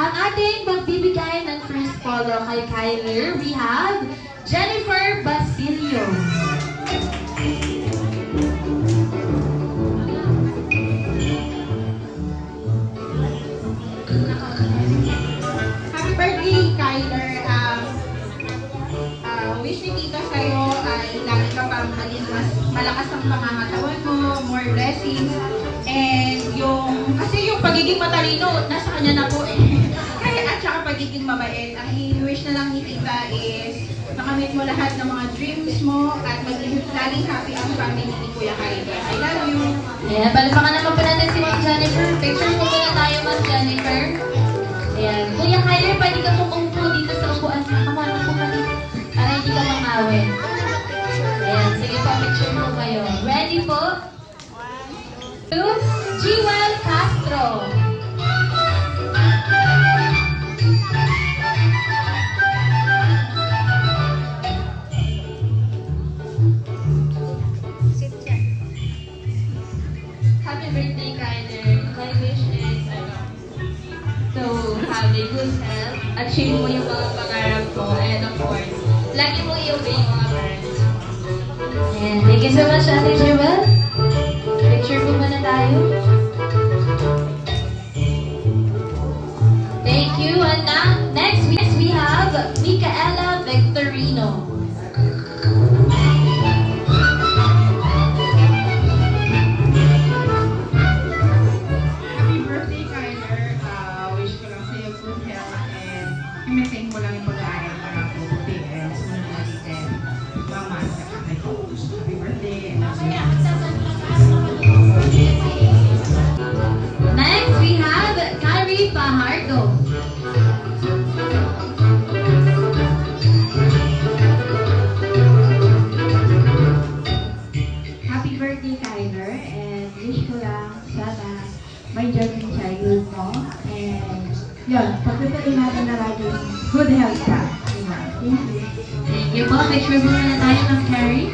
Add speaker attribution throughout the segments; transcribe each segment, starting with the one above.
Speaker 1: ang ating magbibigay ng first follow kay Kyler, we have Jennifer Basilio.
Speaker 2: Happy birthday, Kyler. Wish ni Tita sa'yo ay lagi ka pang maging mas malakas ang pangangatawan mo, more blessings. And kasi yung pagiging matalino, nasa kanya na po eh. Kaya at saka pagiging mabait, ang i-wish na lang ni Tita is makamit mo lahat ng mga dreams mo at maging laging happy ang family ni Kuya Kyler. I love you.
Speaker 1: Ayan, palapakan naman po natin si Ma'am Jennifer. Picture po muna tayo, Ma'am Jennifer. Ayan, Kuya Kyler, pwede ka pong umupo dito sa upuan. Kamana po ka dito. Para hindi ka mangawin. Ayan, sige po, picture po kayo. Ready po? 2, Jewel Castro.
Speaker 3: Happy birthday, Kyler. My wish is, to have a good health, achieve mo yung mga pangarap mo, and of course, lagi mong i-obey yung mga parents.
Speaker 1: Ayan, thank you so much, Ate Jewel. Picture po muna tayo. Thank you. And now, next we have Micaela Victorino.
Speaker 2: Happy birthday, Kyler. Wish ko lang sa'yo good health and i-maintain mo lang yung pag-aaral para mabuti and sumunod natin mama sa kakay ko. Happy birthday and
Speaker 1: Next, we have Kyrie Fajardo.
Speaker 4: Happy birthday, Kyler, and wish ko lang sana may joy yung childhood mo. And yun, pagpipiliin natin na lagi good health ka. Thank you.
Speaker 1: Thank you po. Picture po muna tayo, Ma'am Carrie.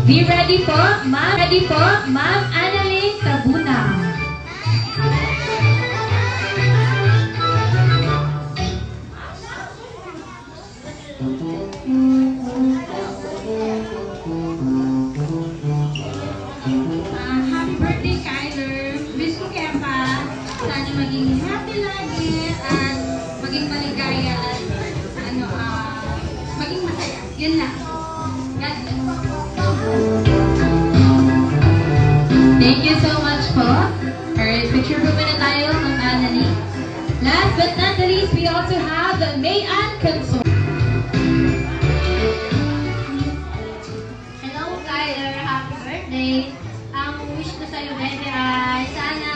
Speaker 1: Be ready po, Ma'am. Ready po, Ma'am Annalyn Tabuna.
Speaker 2: happy birthday, Kyler. Wish ko kaya pa sana maging happy lagi at maging maligaya at maging masaya. Yun lang. God bless.
Speaker 1: Thank you so much po. Alright, picture po muna tayo, Ma'am Annalyn. Last but not the least, we also have Mayan Consor.
Speaker 5: Hello, Kyler. Happy birthday. Ang wish ko sa'yo, bebe, ay sana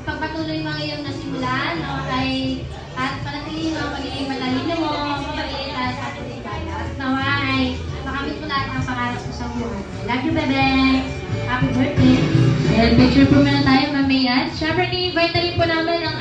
Speaker 5: pagpatuloy mo ang iyong nasimulan, no, ay at panatili mo ang pagiging matalino mo, mabait at ating kaya. Nawa ay makamit mo lahat ang pangarap mo sa buhay. Love you, bebe. Happy birthday.
Speaker 1: Ayan, picture po muna tayo, Ma'am Mayan. Siyempre, ni-invite na rin po namin ang